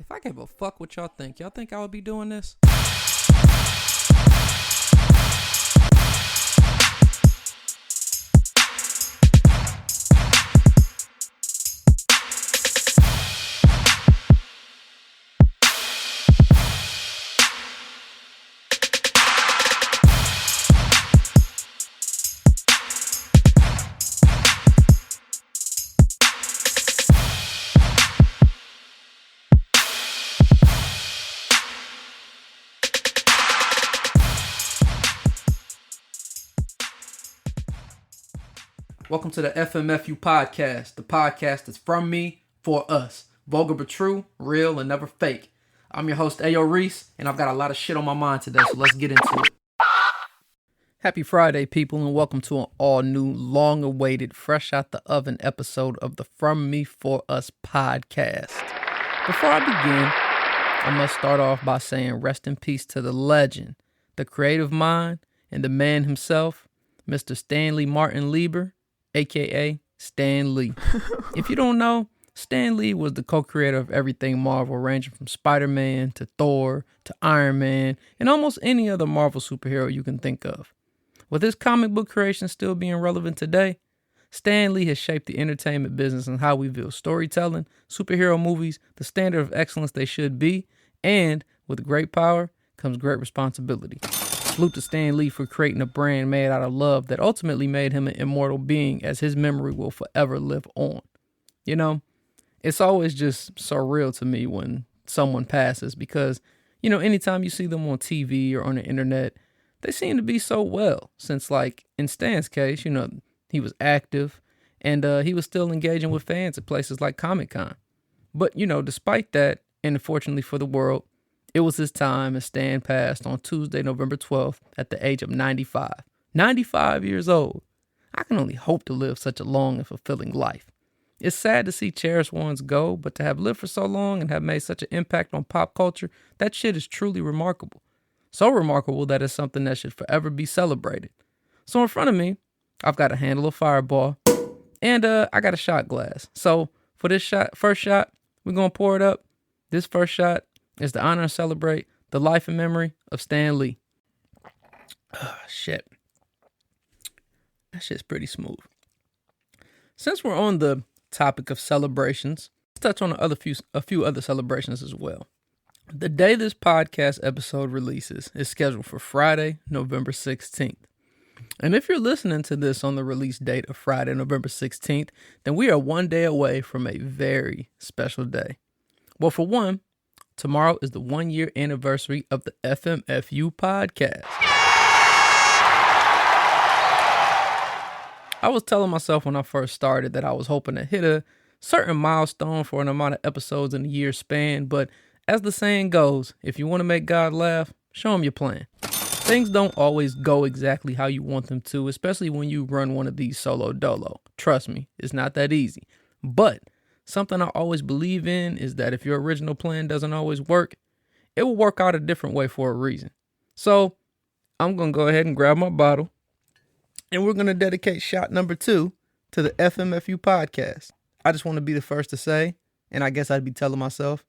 If I gave a fuck what y'all think I would be doing this? Welcome to the FMFU podcast, the podcast that's from me, for us. Vulgar but true, real and never fake. I'm your host, Reese, and I've got a lot of shit on my mind today, so let's get into it. Happy Friday, people, and welcome to an all-new, long-awaited, fresh-out-the-oven episode of the From Me, For Us podcast. Before I begin, I must start off by saying rest in peace to the legend, the creative mind, and the man himself, Mr. Stanley Martin Lieber, a.k.a. Stan Lee. If you don't know, Stan Lee was the co-creator of everything Marvel, ranging from Spider-Man to Thor to Iron Man and almost any other Marvel superhero you can think of. With his comic book creation still being relevant today, Stan Lee has shaped the entertainment business and how we view storytelling, superhero movies, the standard of excellence they should be, and with great power comes great responsibility. Salute to Stan Lee for creating a brand made out of love that ultimately made him an immortal being, as his memory will forever live on. You know, it's always just surreal to me when someone passes because, you know, anytime you see them on TV or on the internet, they seem to be so well since, like, in Stan's case, you know, he was active and he was still engaging with fans at places like Comic-Con. But, you know, despite that, and unfortunately for the world, it was his time, and Stan passed on Tuesday, November 12th at the age of 95. 95 years old. I can only hope to live such a long and fulfilling life. It's sad to see cherished ones go, but to have lived for so long and have made such an impact on pop culture, that shit is truly remarkable. So remarkable that it's something that should forever be celebrated. So in front of me, I've got a handle of Fireball, and I got a shot glass. So for this first shot, we're going to pour it up. This first shot is to honor and celebrate the life and memory of Stan Lee. Shit. That shit's pretty smooth. Since we're on the topic of celebrations, let's touch on a few other celebrations as well. The day this podcast episode releases is scheduled for Friday, November 16th. And if you're listening to this on the release date of Friday, November 16th, then we are one day away from a very special day. Well, for one, tomorrow is the 1-year anniversary of the FMFU podcast. I was telling myself when I first started that I was hoping to hit a certain milestone for an amount of episodes in a year span, but as the saying goes, if you want to make God laugh, show him your plan. Things don't always go exactly how you want them to, especially when you run one of these solo dolo. Trust me, it's not that easy. But something I always believe in is that if your original plan doesn't always work, it will work out a different way for a reason. So I'm going to go ahead and grab my bottle, and we're going to dedicate shot number 2 to the FMFU podcast. I just want to be the first to say, and I guess I'd be telling myself,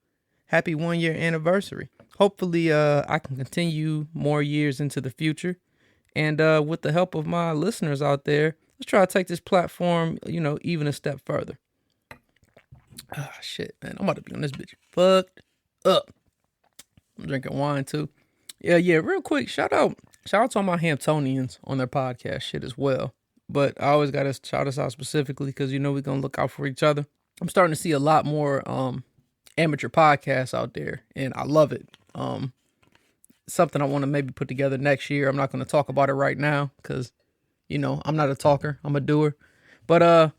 happy 1-year anniversary. Hopefully I can continue more years into the future. And with the help of my listeners out there, let's try to take this platform, even a step further. Ah, shit, man. I'm about to be on this bitch fucked up. I'm drinking wine, too. Yeah, real quick, shout out to all my Hamptonians on their podcast shit as well. But I always got to shout us out specifically because, we're going to look out for each other. I'm starting to see a lot more amateur podcasts out there, and I love it. Something I want to maybe put together next year. I'm not going to talk about it right now because, I'm not a talker. I'm a doer. But,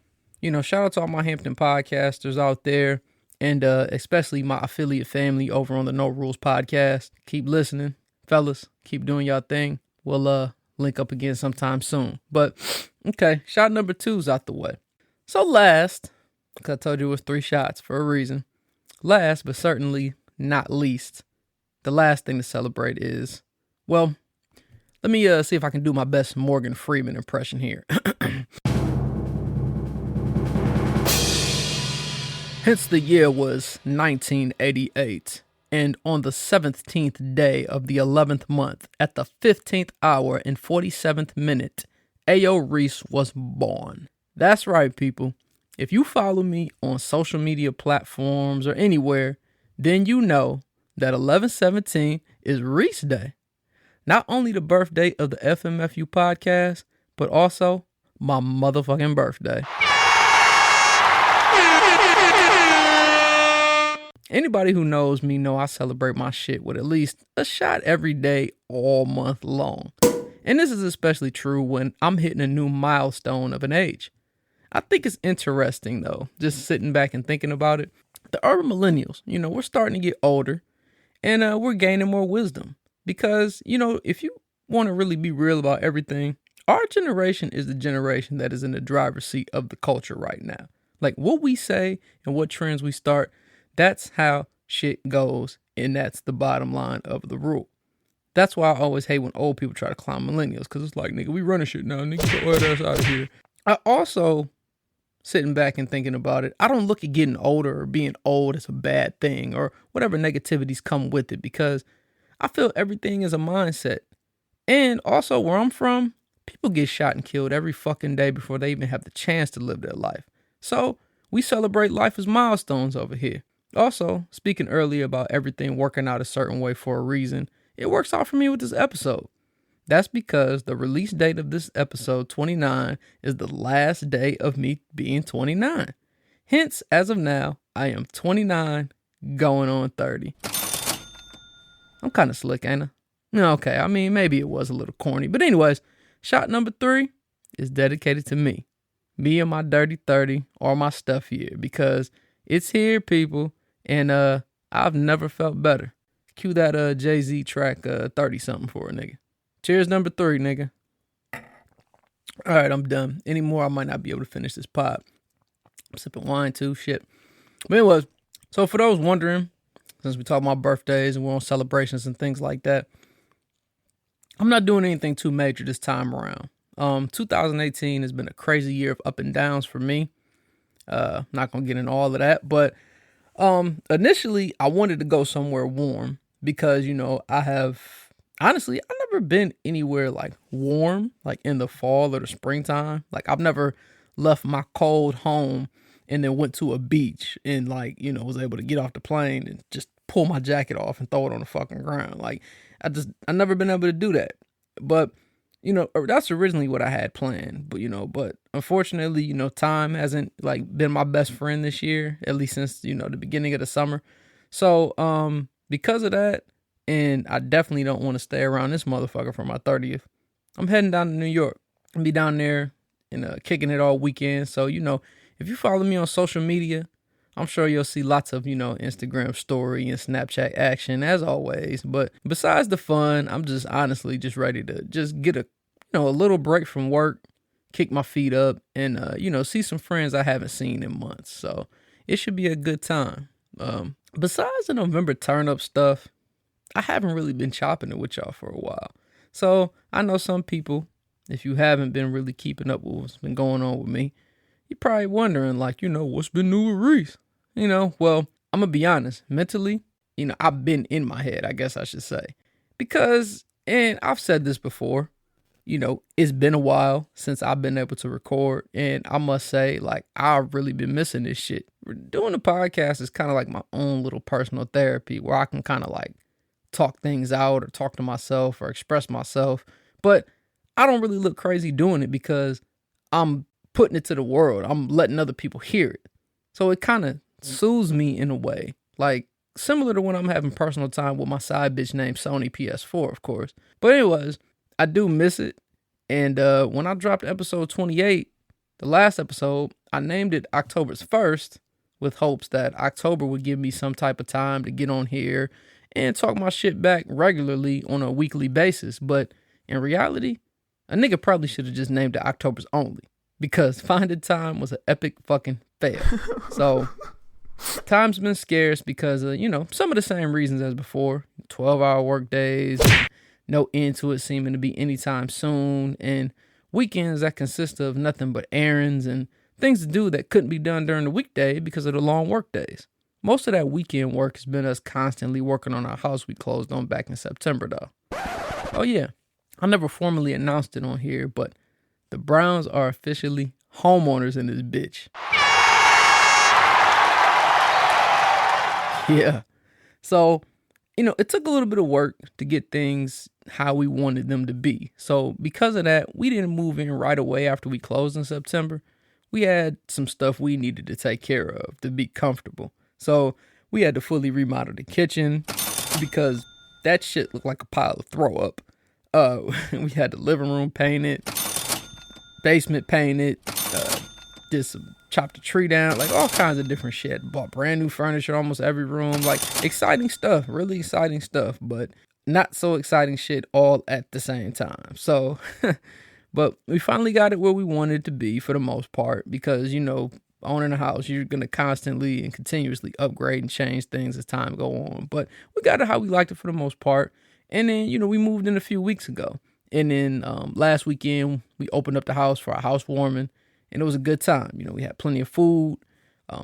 shout out to all my Hampton podcasters out there, and especially my affiliate family over on the No Rules podcast. Keep listening, fellas. Keep doing y'all thing. We'll link up again sometime soon. But, okay, shot number 2's out the way. So last, because I told you it was 3 shots for a reason. Last, but certainly not least, the last thing to celebrate is, well, let me see if I can do my best Morgan Freeman impression here. Hence the year was 1988, and on the 17th day of the 11th month, at the 15th hour and 47th minute, Ayo Reese was born. That's right, people. If you follow me on social media platforms or anywhere, then you know that 11/17 is Reese Day. Not only the birthday of the FMFU podcast, but also my motherfucking birthday. Anybody who knows me know I celebrate my shit with at least a shot every day all month long. And this is especially true when I'm hitting a new milestone of an age. I think it's interesting though, just sitting back and thinking about it. The urban millennials, we're starting to get older and we're gaining more wisdom. Because, if you want to really be real about everything, our generation is the generation that is in the driver's seat of the culture right now. Like what we say and what trends we start, that's how shit goes, and that's the bottom line of the rule. That's why I always hate when old people try to clown millennials, because it's like, nigga, we running shit now, nigga, get your ass out of here. I also, sitting back and thinking about it, I don't look at getting older or being old as a bad thing or whatever negativities come with it, because I feel everything is a mindset. And also where I'm from, people get shot and killed every fucking day before they even have the chance to live their life. So we celebrate life as milestones over here. Also, speaking earlier about everything working out a certain way for a reason, it works out for me with this episode. That's because the release date of this episode 29 is the last day of me being 29. Hence, as of now, I am 29 going on 30. I'm kind of slick, ain't I? Okay, I mean, maybe it was a little corny. But anyways, shot number 3 is dedicated to me. Me and my dirty 30 or my stuff year, because it's here, people. And I've never felt better. Cue that Jay-Z track 30-something for a nigga. Cheers number 3, nigga. All right, I'm done. Anymore, I might not be able to finish this pod. I'm sipping wine too, shit. But anyways, so for those wondering, since we talk about birthdays and we're on celebrations and things like that, I'm not doing anything too major this time around. 2018 has been a crazy year of up and downs for me. Not gonna get into all of that, but initially I wanted to go somewhere warm because, I've never been anywhere like warm, like in the fall or the springtime. Like I've never left my cold home and then went to a beach and was able to get off the plane and just pull my jacket off and throw it on the fucking ground. Like I never been able to do that. But, that's originally what I had planned, but unfortunately, time hasn't been my best friend this year, at least since, the beginning of the summer. So, because of that, and I definitely don't want to stay around this motherfucker for my 30th, I'm heading down to New York and be down there and kicking it all weekend. So, if you follow me on social media, I'm sure you'll see lots of, Instagram story and Snapchat action as always. But besides the fun, I'm just honestly just ready to just get a little break from work, kick my feet up and, see some friends I haven't seen in months. So it should be a good time. Besides the November turn up stuff, I haven't really been chopping it with y'all for a while. So I know some people, if you haven't been really keeping up with what's been going on with me, you're probably wondering what's been new with Reese? Well, I'm going to be honest. Mentally, I've been in my head, I guess I should say. Because, and I've said this before, it's been a while since I've been able to record. And I must say, I've really been missing this shit. Doing the podcast is kind of like my own little personal therapy where I can kind of talk things out or talk to myself or express myself. But I don't really look crazy doing it because I'm putting it to the world. I'm letting other people hear it. So it kind of soothes me in a way, similar to when I'm having personal time with my side bitch named Sony PS4, of course. But anyways, I do miss it. And when I dropped episode 28, the last episode, I named it October's 1st with hopes that October would give me some type of time to get on here and talk my shit back regularly on a weekly basis. But in reality, a nigga probably should have just named it October's Only, because finding time was an epic fucking fail. So time's been scarce because of, some of the same reasons as before. 12-hour work days, no end to it seeming to be anytime soon, and weekends that consist of nothing but errands and things to do that couldn't be done during the weekday because of the long work days. Most of that weekend work has been us constantly working on our house we closed on back in September, though. Oh, yeah. I never formally announced it on here, but the Browns are officially homeowners in this bitch. Yeah. So, it took a little bit of work to get things how we wanted them to be. So because of that, we didn't move in right away after we closed in September. We had some stuff we needed to take care of to be comfortable. So we had to fully remodel the kitchen because that shit looked like a pile of throw up. We had the living room painted, basement painted, did some chopped the tree down, like all kinds of different shit. Bought brand new furniture almost every room, like exciting stuff, really exciting stuff, but not so exciting shit all at the same time. So, but we finally got it where we wanted it to be for the most part because, owning a house, you're going to constantly and continuously upgrade and change things as time go on. But we got it how we liked it for the most part. And then, we moved in a few weeks ago. And then last weekend, we opened up the house for our housewarming. And it was a good time. We had plenty of food,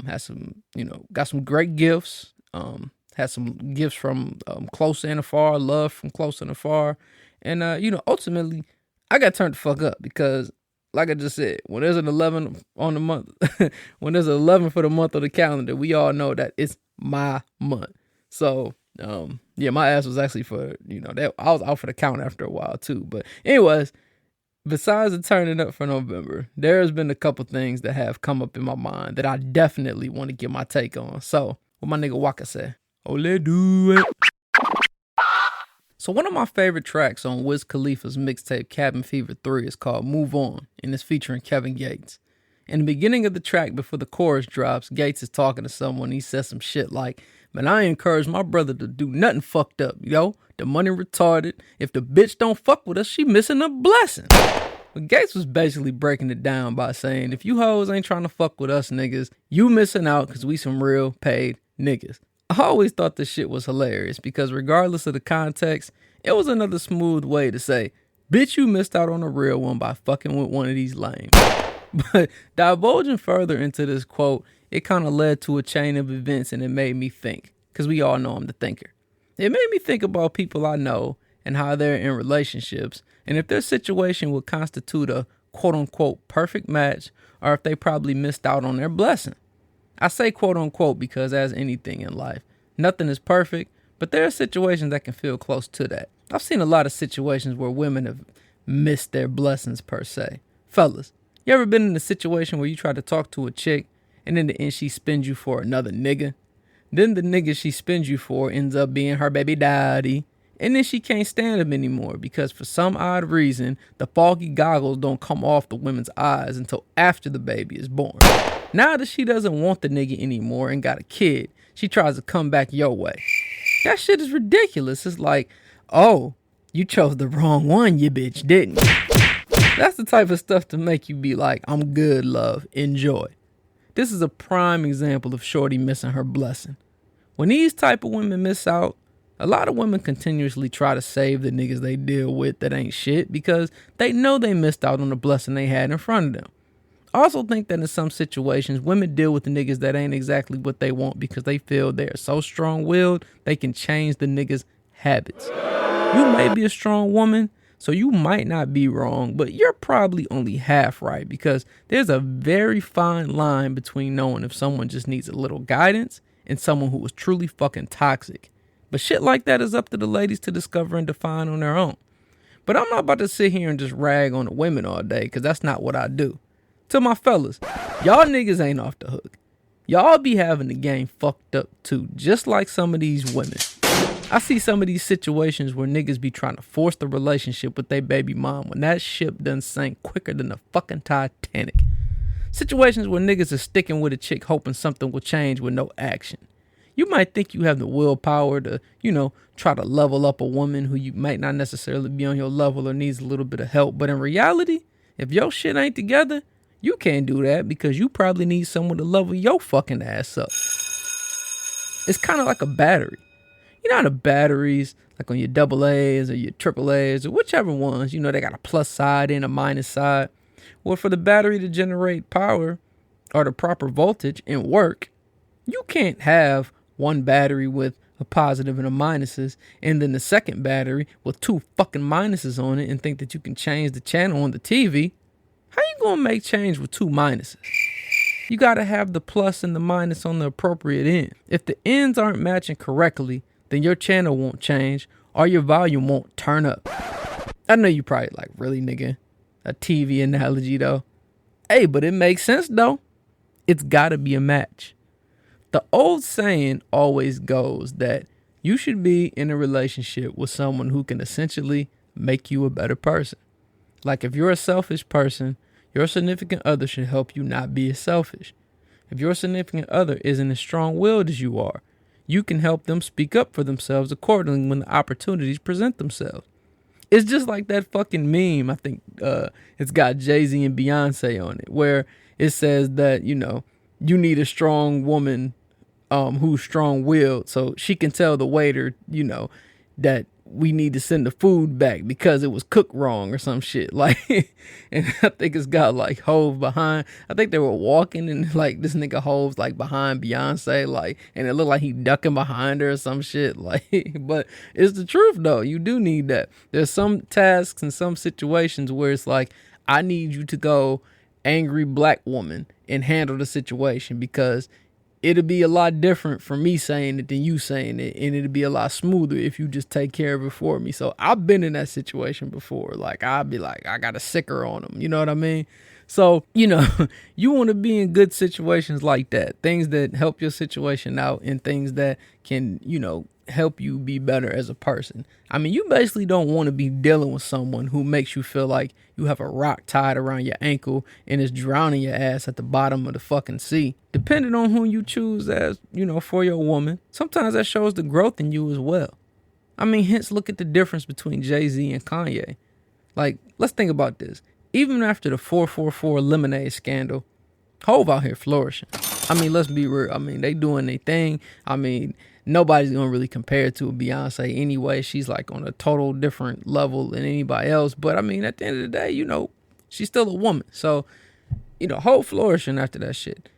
had some, got some great gifts, had some gifts from close and afar, love from close and afar. And, ultimately, I got turned the fuck up because, like I just said, when there's an 11 on the month, when there's an 11 for the month of the calendar, we all know that it's my month. So, my ass was actually for, I was out for the count after a while too. But anyways, besides the turning up for November, there's been a couple things that have come up in my mind that I definitely want to get my take on. So, what my nigga Waka say? Oh, let's do it. So, one of my favorite tracks on Wiz Khalifa's mixtape Cabin Fever 3 is called Move On, and it's featuring Kevin Gates. In the beginning of the track, before the chorus drops, Gates is talking to someone. He says some shit like, "Man, I encourage my brother to do nothing fucked up, yo. The money retarded. If the bitch don't fuck with us, she missing a blessing." But Gates was basically breaking it down by saying, if you hoes ain't trying to fuck with us niggas, you missing out because we some real paid niggas. I always thought this shit was hilarious because regardless of the context, it was another smooth way to say, bitch, you missed out on a real one by fucking with one of these lames. But divulging further into this quote, it kind of led to a chain of events and it made me think, because we all know I'm the thinker. It made me think about people I know and how they're in relationships and if their situation would constitute a quote unquote perfect match or if they probably missed out on their blessing. I say quote unquote because as anything in life, nothing is perfect, but there are situations that can feel close to that. I've seen a lot of situations where women have missed their blessings per se. Fellas, you ever been in a situation where you try to talk to a chick and in the end she spins you for another nigga? Then the nigga she spins you for ends up being her baby daddy. And then she can't stand him anymore because for some odd reason, the foggy goggles don't come off the women's eyes until after the baby is born. Now that she doesn't want the nigga anymore and got a kid, she tries to come back your way. That shit is ridiculous. It's like, oh, you chose the wrong one, you bitch, didn't you? That's the type of stuff to make you be like, I'm good, love, enjoy. This is a prime example of shorty missing her blessing. When these type of women miss out, a lot of women continuously try to save the niggas they deal with that ain't shit because they know they missed out on the blessing they had in front of them. I also think that in some situations, women deal with the niggas that ain't exactly what they want because they feel they are so strong-willed, they can change the niggas' habits. You may be a strong woman, so you might not be wrong, but you're probably only half right because there's a very fine line between knowing if someone just needs a little guidance and someone who is truly fucking toxic. But shit like that is up to the ladies to discover and define on their own. But I'm not about to sit here and just rag on the women all day because that's not what I do. To my fellas, y'all niggas ain't off the hook. Y'all be having the game fucked up too, just like some of these women. I see some of these situations where niggas be trying to force the relationship with their baby mom when that ship done sank quicker than the fucking Titanic. Situations where niggas are sticking with a chick hoping something will change with no action. You might think you have the willpower to, try to level up a woman who you might not necessarily be on your level or needs a little bit of help. But in reality, if your shit ain't together, you can't do that because you probably need someone to level your fucking ass up. It's kind of like a battery. You know how the batteries, like on your AA's or your AAA's or whichever ones, they got a plus side and a minus side. Well, for the battery to generate power, or the proper voltage and work, you can't have one battery with a positive and a minuses and then the second battery with two fucking minuses on it and think that you can change the channel on the TV. How you gonna make change with two minuses? You gotta have the plus and the minus on the appropriate end. If the ends aren't matching correctly, then your channel won't change or your volume won't turn up. I know you probably like, really, nigga? A TV analogy though. Hey, but it makes sense though. It's gotta be a match. The old saying always goes that you should be in a relationship with someone who can essentially make you a better person. Like if you're a selfish person, your significant other should help you not be as selfish. If your significant other isn't as strong-willed as you are, you can help them speak up for themselves accordingly when the opportunities present themselves. It's just like that fucking meme. I think it's got Jay-Z and Beyonce on it, where it says that, you need a strong woman who's strong-willed so she can tell the waiter, that we need to send the food back because it was cooked wrong or some shit. Like, and I think it's got like Hove behind. I think they were walking and like this nigga Hove's like behind Beyonce, like, and it looked like he ducking behind her or some shit. Like, but it's the truth though. You do need that. There's some tasks and some situations where it's like, I need you to go angry black woman and handle the situation because it'll be a lot different from me saying it than you saying it, and it'll be a lot smoother if you just take care of it for me. So I've been in that situation before. Like, I'll be like, I got a sicker on them. You know what I mean? So, you want to be in good situations like that. Things that help your situation out and things that can, help you be better as a person. I mean, you basically don't want to be dealing with someone who makes you feel like you have a rock tied around your ankle and is drowning your ass at the bottom of the fucking sea. Depending on who you choose as, for your woman, sometimes that shows the growth in you as well. I mean, hence look at the difference between Jay-Z and Kanye. Like, let's think about this. Even after the 444 Lemonade scandal, Hove out here flourishing. I mean, let's be real. I mean, they doing their thing. I mean, nobody's gonna really compare to Beyonce anyway. She's like on a total different level than anybody else. But I mean, at the end of the day, she's still a woman. So, Hove flourishing after that shit.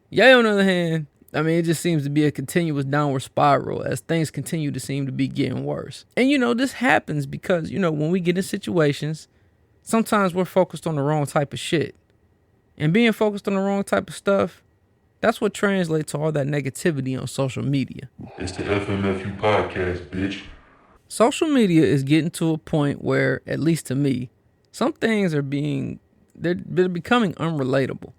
Ye, on the other hand, I mean, it just seems to be a continuous downward spiral as things continue to seem to be getting worse. And, this happens because, when we get in situations, sometimes we're focused on the wrong type of shit. And being focused on the wrong type of stuff, that's what translates to all that negativity on social media. It's the FMFU podcast, bitch. Social media is getting to a point where, at least to me, some things they're becoming unrelatable.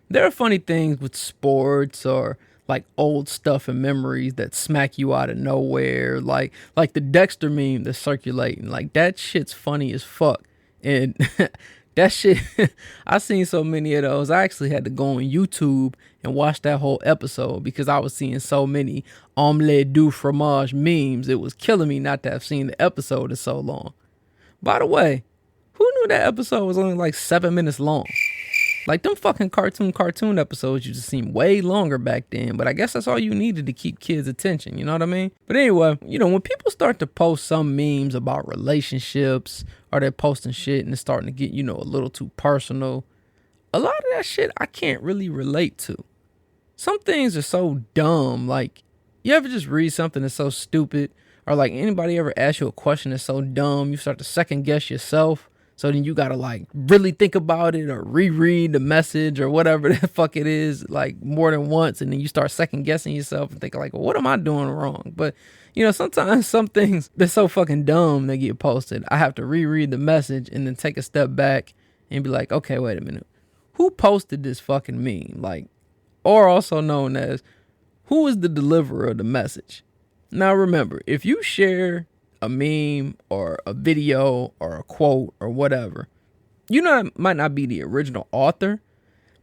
There are funny things with sports or like old stuff and memories that smack you out of nowhere. Like the Dexter meme that's circulating. Like, that shit's funny as fuck. And that shit, I seen so many of those. I actually had to go on YouTube and watch that whole episode because I was seeing so many omelette du fromage memes. It was killing me not to have seen the episode in so long. By the way, who knew that episode was only like 7 minutes long? Like, them fucking cartoon episodes used to seem way longer back then, but I guess that's all you needed to keep kids' attention, you know what I mean? But anyway, when people start to post some memes about relationships, or they're posting shit and it's starting to get, a little too personal, a lot of that shit I can't really relate to. Some things are so dumb. Like, you ever just read something that's so stupid, or like anybody ever ask you a question that's so dumb, you start to second guess yourself? So then you gotta like really think about it or reread the message or whatever the fuck it is, like more than once. And then you start second guessing yourself and thinking like, well, what am I doing wrong? But sometimes some things they're so fucking dumb they get posted. I have to reread the message and then take a step back and be like, okay, wait a minute. Who posted this fucking meme? Like, or also known as, who is the deliverer of the message? Now remember, if you share a meme or a video or a quote or whatever, it might not be the original author,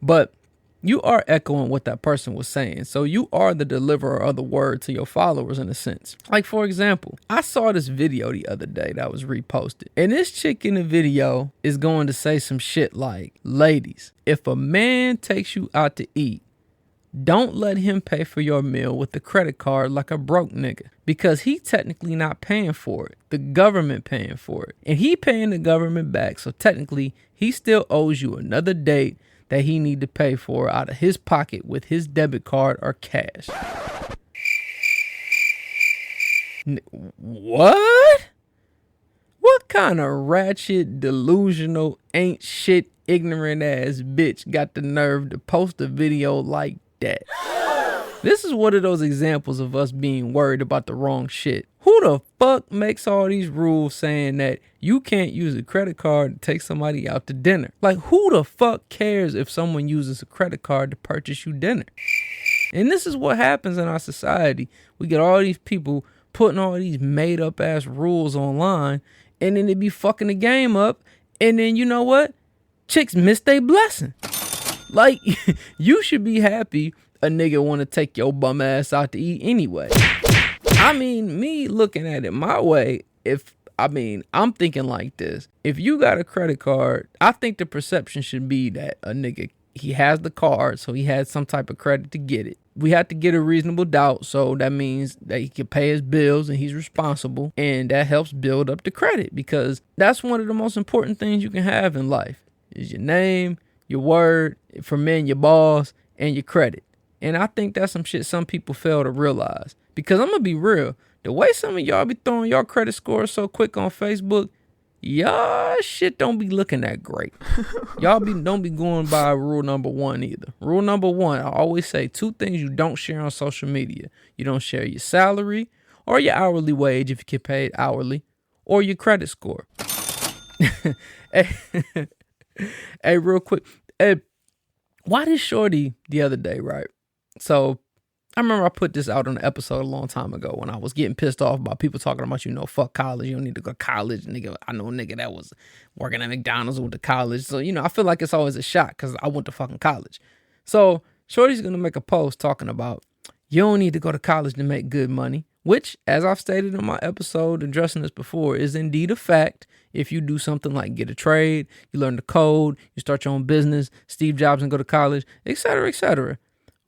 but you are echoing what that person was saying. So you are the deliverer of the word to your followers in a sense. Like, for example, I saw this video the other day that was reposted, and this chick in the video is going to say some shit like, ladies, if a man takes you out to eat, don't let him pay for your meal with the credit card like a broke nigga, because he technically not paying for it. The government paying for it. And he paying the government back, so technically he still owes you another date that he need to pay for out of his pocket with his debit card or cash. What? What kind of ratchet, delusional, ain't shit, ignorant ass bitch got the nerve to post a video like that? This is one of those examples of us being worried about the wrong shit. Who the fuck makes all these rules saying that you can't use a credit card to take somebody out to dinner? Like, who the fuck cares if someone uses a credit card to purchase you dinner? And this is what happens in our society. We get all these people putting all these made up ass rules online, and then they be fucking the game up. And then you know what? Chicks miss their blessing. Like, you should be happy a nigga want to take your bum ass out to eat anyway. I mean, me looking at it my way, I'm thinking like this. If you got a credit card, I think the perception should be that a nigga, he has the card, so he has some type of credit to get it. We have to get a reasonable doubt, so that means that he can pay his bills and he's responsible, and that helps build up the credit, because that's one of the most important things you can have in life is your name, your word, for men, your boss, and your credit. And I think that's some shit some people fail to realize. Because I'm gonna be real, the way some of y'all be throwing y'all credit scores so quick on Facebook, y'all shit don't be looking that great. Y'all don't be going by rule number 1 either. Rule number 1, I always say 2 things you don't share on social media. You don't share your salary or your hourly wage if you get paid hourly, or your credit score. Hey, real quick. Hey, why did Shorty the other day, right? So I remember I put this out on an episode a long time ago when I was getting pissed off about people talking about, fuck college. You don't need to go to college. Nigga, I know a nigga that was working at McDonald's went to college. So, I feel like it's always a shot because I went to fucking college. So Shorty's going to make a post talking about you don't need to go to college to make good money, which, as I've stated in my episode addressing this before, is indeed a fact. If you do something like get a trade, you learn the code, you start your own business, Steve Jobs and go to college, etc., etc.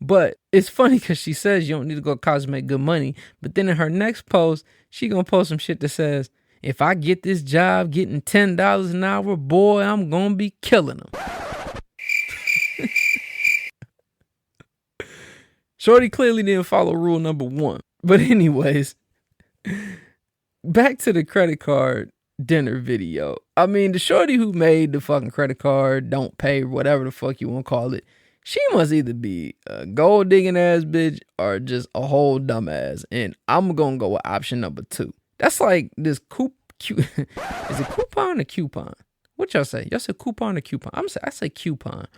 But it's funny because she says you don't need to go to college to make good money. But then in her next post, she going to post some shit that says, if I get this job getting $10 an hour, boy, I'm going to be killing them. Shorty clearly didn't follow rule number 1. But anyways, back to the credit card dinner video. I mean, the shorty who made the fucking credit card, don't pay, whatever the fuck you want to call it, she must either be a gold digging ass bitch or just a whole dumbass. And I'm gonna go with option number 2. That's like this is it coupon or coupon? What y'all say? Y'all say coupon or coupon? I say coupon.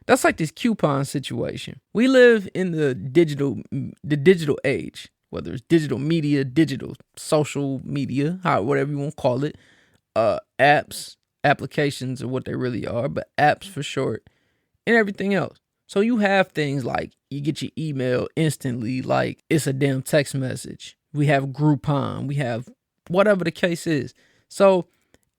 That's like this coupon situation. We live in the digital age, whether it's digital media, digital social media, whatever you want to call it, apps, applications are what they really are, but apps for short, and everything else. So you have things like you get your email instantly, like it's a damn text message. We have Groupon, we have whatever the case is. So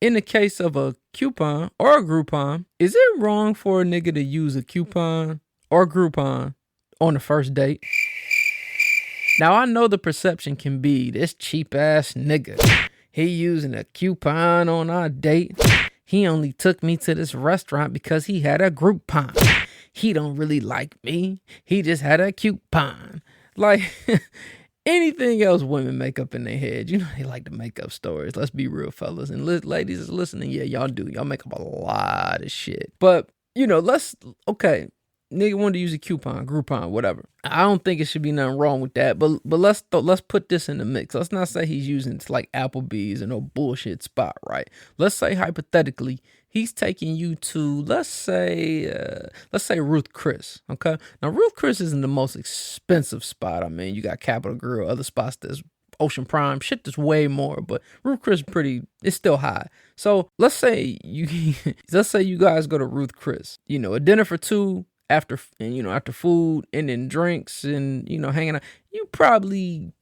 in the case of a coupon or a Groupon, is it wrong for a nigga to use a coupon or Groupon on the first date? Now, I know the perception can be this cheap ass nigga. He using a coupon on our date. He only took me to this restaurant because he had a Groupon. He don't really like me. He just had a coupon. Like, anything else women make up in their head. They like to make up stories. Let's be real, fellas. And ladies is listening. Yeah, y'all do. Y'all make up a lot of shit. But, okay. Nigga wanted to use a coupon, Groupon, whatever. I don't think it should be nothing wrong with that. But let's put this in the mix. Let's not say he's using it's like Applebee's or no bullshit spot, right? Let's say hypothetically he's taking you to let's say Ruth Chris. Okay, now Ruth Chris isn't the most expensive spot. I mean, you got Capitol Grill, other spots that's Ocean Prime, shit that's way more, but Ruth Chris it's still high. So let's say you guys go to Ruth Chris. A dinner for 2. After food and then drinks and hanging out, you probably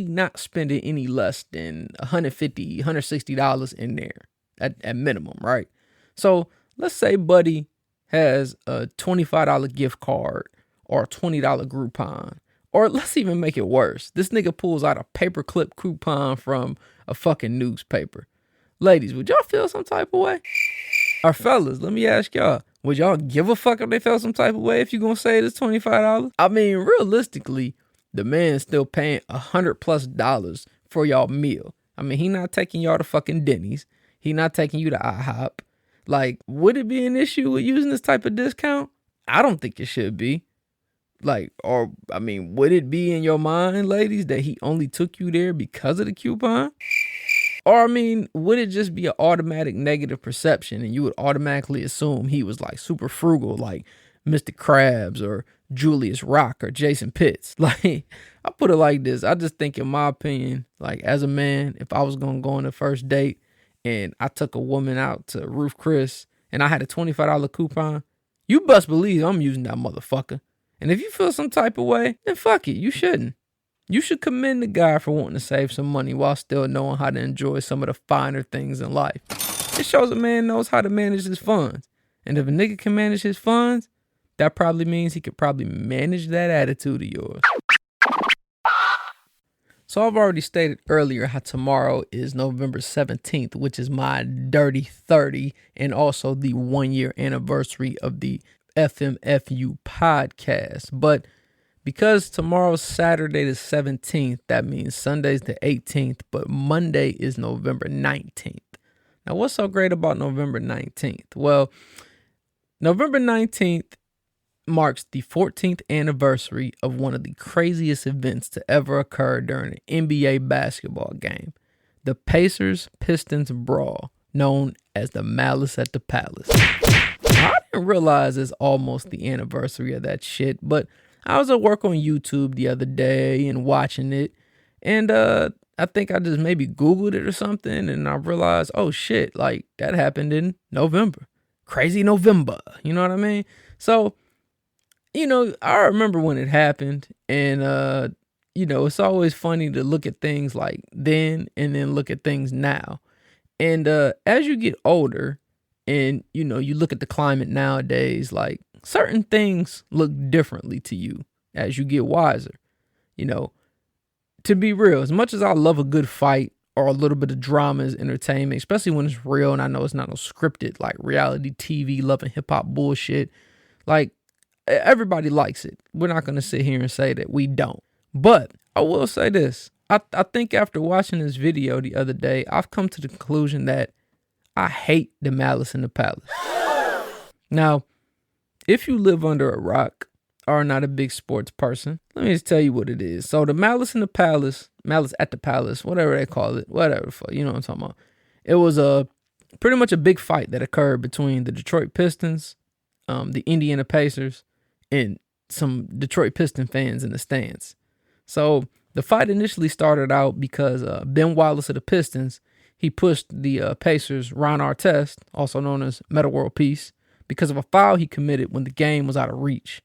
not spending any less than $150, $160 in there at minimum, right? So let's say buddy has a $25 gift card or a $20 Groupon, or let's even make it worse. This nigga pulls out a paperclip coupon from a fucking newspaper. Ladies, would y'all feel some type of way? Or fellas, let me ask y'all, Would y'all give a fuck if they felt some type of way if you gonna say this $25? I mean, realistically, the man's still paying $100+ for y'all meal. I mean, he not taking y'all to fucking Denny's. He not taking you to IHOP. Like, would it be an issue with using this type of discount? I don't think it should be. Like, or, I mean, would it be in your mind, ladies, that he only took you there because of the coupon? Or, I mean, would it just be an automatic negative perception and you would automatically assume he was like super frugal, like Mr. Krabs or Julius Rock or Jason Pitts? Like, I put it like this. I just think, in my opinion, like, as a man, if I was going to go on a first date and I took a woman out to Roof Chris and I had a $25 coupon, you best believe I'm using that motherfucker. And if you feel some type of way, then fuck it, you shouldn't. You should commend the guy for wanting to save some money while still knowing how to enjoy some of the finer things in life. It shows a man knows how to manage his funds. And if a nigga can manage his funds, that probably means he could probably manage that attitude of yours. So I've already stated earlier how tomorrow is November 17th, which is my dirty 30 and also the 1-year anniversary of the FMFU podcast. But because tomorrow's Saturday the 17th, that means Sunday's the 18th, but Monday is November 19th. Now, what's so great about November 19th? Well, November 19th marks the 14th anniversary of one of the craziest events to ever occur during an NBA basketball game, the Pacers-Pistons brawl, known as the Malice at the Palace. I didn't realize it's almost the anniversary of that shit, but I was at work on YouTube the other day and watching it, and I think I just maybe Googled it or something, and I realized, oh shit, like that happened in November. Crazy November, you know what I mean? So, you know, I remember when it happened, and you know, it's always funny to look at things like then and then look at things now. And as you get older and, you know, you look at the climate nowadays, like certain things look differently to you as you get wiser. You know, to be real, as much as I love a good fight or a little bit of drama as entertainment, especially when it's real and I know it's not no scripted like reality TV, love and hip hop bullshit, like everybody likes it. We're not going to sit here and say that we don't. But I will say this. I think after watching this video the other day, I've come to the conclusion that I hate the Malice in the Palace. Now, if you live under a rock or are not a big sports person, let me just tell you what it is. So the Malice in the Palace, Malice at the Palace, whatever they call it, whatever, you know what I'm talking about. It was pretty much a big fight that occurred between the Detroit Pistons, the Indiana Pacers, and some Detroit Piston fans in the stands. So the fight initially started out because Ben Wallace of the Pistons, he pushed the Pacers' Ron Artest, also known as Metta World Peace, because of a foul he committed when the game was out of reach.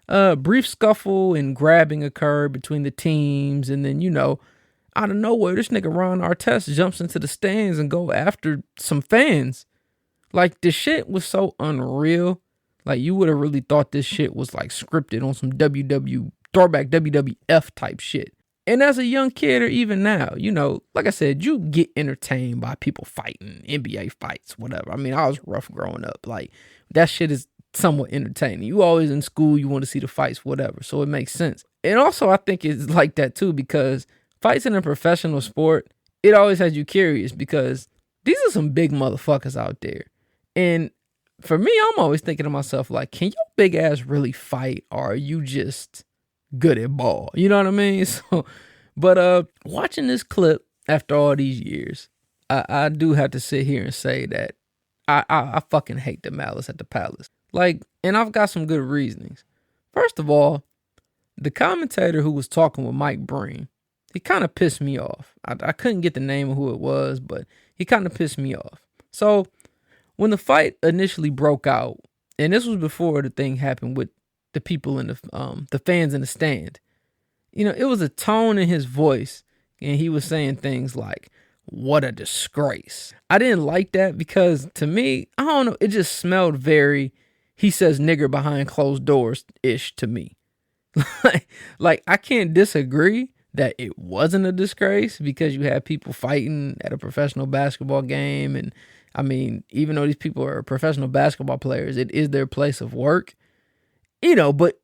Brief scuffle and grabbing occurred between the teams, and then, you know, out of nowhere, this nigga Ron Artest jumps into the stands and go after some fans. Like, the shit was so unreal. Like, you would have really thought this shit was like scripted on some throwback WWF type shit. And as a young kid or even now, you know, like I said, you get entertained by people fighting, NBA fights, whatever. I mean, I was rough growing up. Like, that shit is somewhat entertaining. You always in school, you want to see the fights, whatever. So it makes sense. And also, I think it's like that too, because fights in a professional sport, it always has you curious because these are some big motherfuckers out there. And for me, I'm always thinking to myself, like, can your big ass really fight, or are you just good at ball? You know what I mean? So, but watching this clip after all these years, I do have to sit here and say that I fucking hate the Malice at the Palace. Like, and I've got some good reasonings. First of all, the commentator who was talking with Mike Breen, he kind of pissed me off. I couldn't get the name of who it was, but he kind of pissed me off. So when the fight initially broke out, and this was before the thing happened with the people in the fans in the stand, you know, it was a tone in his voice, and he was saying things like, "What a disgrace." I didn't like that because to me, I don't know, it just smelled very, he says nigger behind closed doors-ish to me. Like, I can't disagree that it wasn't a disgrace because you had people fighting at a professional basketball game, and I mean, even though these people are professional basketball players, it is their place of work, but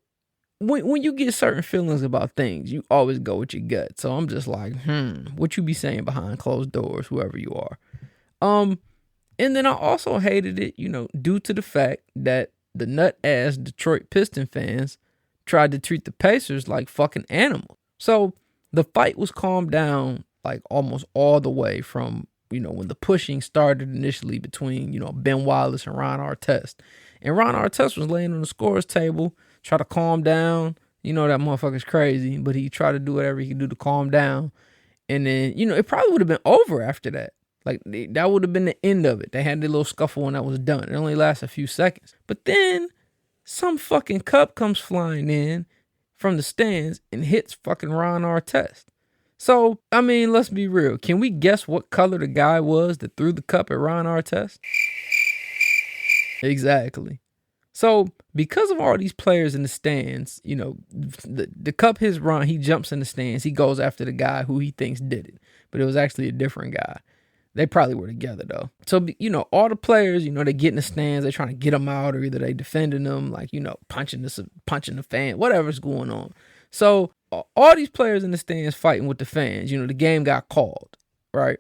when you get certain feelings about things, you always go with your gut. So I'm just like, what you be saying behind closed doors, whoever you are. And then I also hated it, due to the fact that the nut ass Detroit Piston fans tried to treat the Pacers like fucking animals. So the fight was calmed down like almost all the way from, when the pushing started initially between, Ben Wallace and Ron Artest. And Ron Artest was laying on the scorer's table, try to calm down. That motherfucker's crazy, but he tried to do whatever he could do to calm down. And then, it probably would have been over after that. Like, that would have been the end of it. They had their little scuffle and that was done. It only lasts a few seconds. But then some fucking cup comes flying in from the stands and hits fucking Ron Artest. So, I mean, let's be real. Can we guess what color the guy was that threw the cup at Ron Artest? Exactly. So, because of all these players in the stands, the cup hits Ron, he jumps in the stands, he goes after the guy who he thinks did it. But it was actually a different guy. They probably were together, though. So, all the players, they get in the stands, they're trying to get them out, or either they defending them, like, punching the fan, whatever's going on. So, all these players in the stands fighting with the fans, the game got called, right?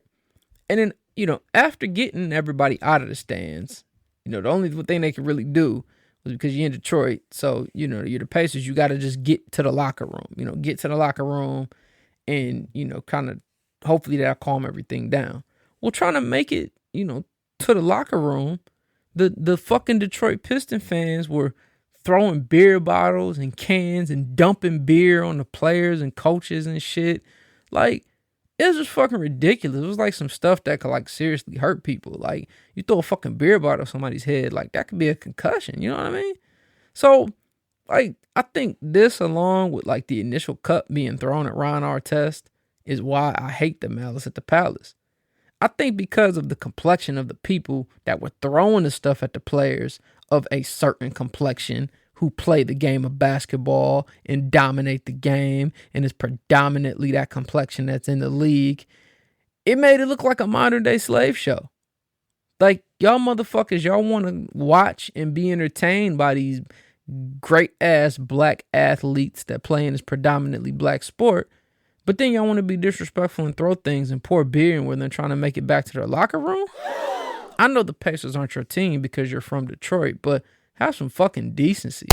And then, after getting everybody out of the stands, the only thing they could really do was because you're in Detroit, so, you're the Pacers, you got to just get to the locker room, get to the locker room and, kind of, hopefully that'll calm everything down. Well, trying to make it, to the locker room, the fucking Detroit Piston fans were throwing beer bottles and cans and dumping beer on the players and coaches and shit. Like, it was just fucking ridiculous. It was like some stuff that could like seriously hurt people. Like, you throw a fucking beer bottle at somebody's head, like that could be a concussion. You know what I mean? So, like, I think this, along with like the initial cup being thrown at Ron Artest, is why I hate the Malice at the Palace. I think because of the complexion of the people that were throwing the stuff at the players of a certain complexion who play the game of basketball and dominate the game, and it's predominantly that complexion that's in the league, it made it look like a modern day slave show. Like, y'all motherfuckers, y'all want to watch and be entertained by these great ass black athletes that play in this predominantly black sport. But then y'all want to be disrespectful and throw things and pour beer in when they're trying to make it back to their locker room? I know the Pacers aren't your team because you're from Detroit, but have some fucking decency.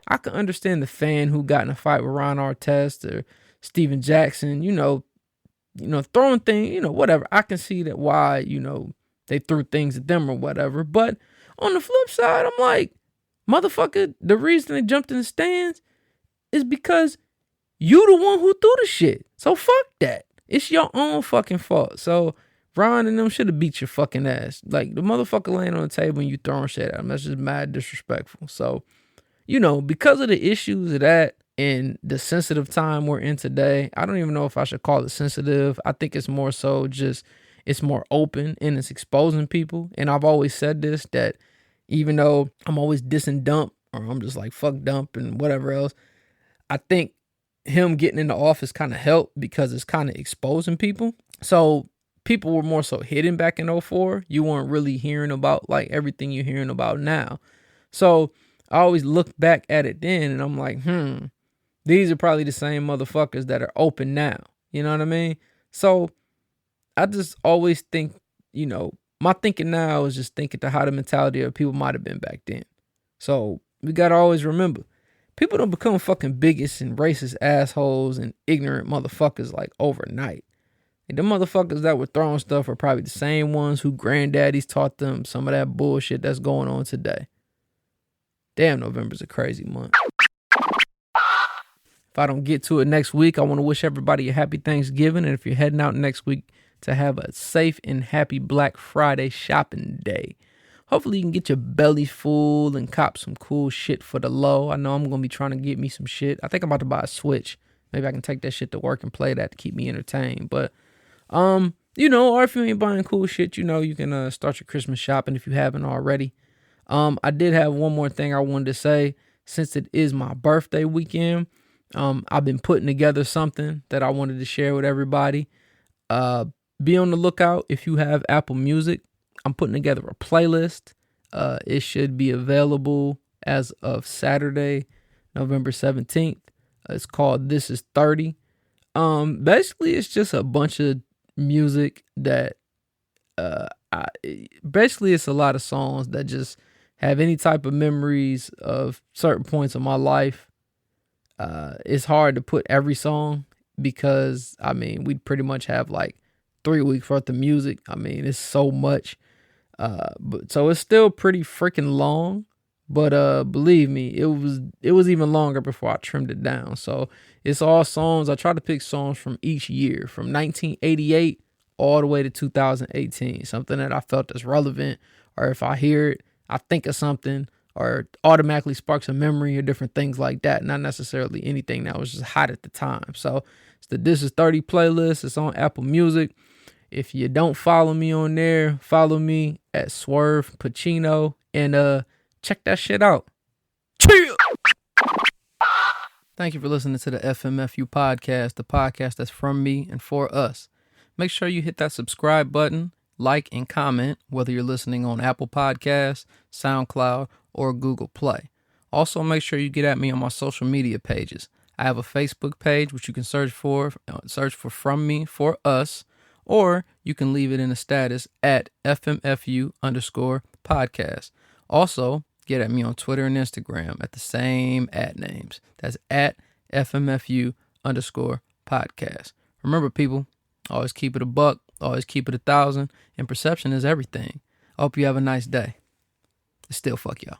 I can understand the fan who got in a fight with Ron Artest or Steven Jackson, throwing things, whatever. I can see that why, they threw things at them or whatever. But on the flip side, I'm like, motherfucker, the reason they jumped in the stands is because you the one who threw the shit. So fuck that. It's your own fucking fault. So Ron and them should have beat your fucking ass. Like, the motherfucker laying on the table and you throwing shit at him. That's just mad disrespectful. So, because of the issues of that and the sensitive time we're in today, I don't even know if I should call it sensitive. I think it's more so just, it's more open and it's exposing people. And I've always said this, that even though I'm always dissing Dump, or I'm just like, fuck Dump and whatever else, I think him getting in the office kind of helped because it's kind of exposing people. So people were more so hidden back in 2004. You weren't really hearing about like everything you're hearing about now. So I always look back at it then and I'm like, these are probably the same motherfuckers that are open now. You know what I mean? So I just always think, my thinking now is just thinking to how the mentality of people might have been back then. So we got to always remember, people don't become fucking bigots and racist assholes and ignorant motherfuckers like overnight. And the motherfuckers that were throwing stuff are probably the same ones who granddaddies taught them some of that bullshit that's going on today. Damn, November's a crazy month. If I don't get to it next week, I want to wish everybody a happy Thanksgiving. And if you're heading out next week, to have a safe and happy Black Friday shopping day. Hopefully you can get your belly full and cop some cool shit for the low. I know I'm going to be trying to get me some shit. I think I'm about to buy a Switch. Maybe I can take that shit to work and play that to keep me entertained. But, or if you ain't buying cool shit, you can start your Christmas shopping if you haven't already. I did have one more thing I wanted to say. Since it is my birthday weekend, I've been putting together something that I wanted to share with everybody. Be on the lookout if you have Apple Music. I'm putting together a playlist. It should be available as of Saturday, November 17th. It's called This Is 30. Basically, it's just a bunch of music that basically it's a lot of songs that just have any type of memories of certain points of my life. It's hard to put every song because we pretty much have like 3 weeks worth of music. It's so much. But so it's still pretty freaking long. But believe me, it was even longer before I trimmed it down. So it's all songs. I try to pick songs from each year, from 1988 all the way to 2018. Something that I felt is relevant, or if I hear it, I think of something, or automatically sparks a memory, or different things like that. Not necessarily anything that was just hot at the time. So it's the This Is 30 playlist. It's on Apple Music. If you don't follow me on there, follow me at Swerve Pacino and check that shit out. Chill. Thank you for listening to the FMFU podcast, the podcast that's from me and for us. Make sure you hit that subscribe button, like, and comment, whether you're listening on Apple Podcasts, SoundCloud, or Google Play. Also, make sure you get at me on my social media pages. I have a Facebook page, which you can search for From Me For Us, or you can leave it in the status at FMFU_podcast. Also, get at me on Twitter and Instagram at the same @names. That's at FMFU_podcast. Remember, people, always keep it a buck, always keep it 1,000, and perception is everything. I hope you have a nice day. Still fuck y'all.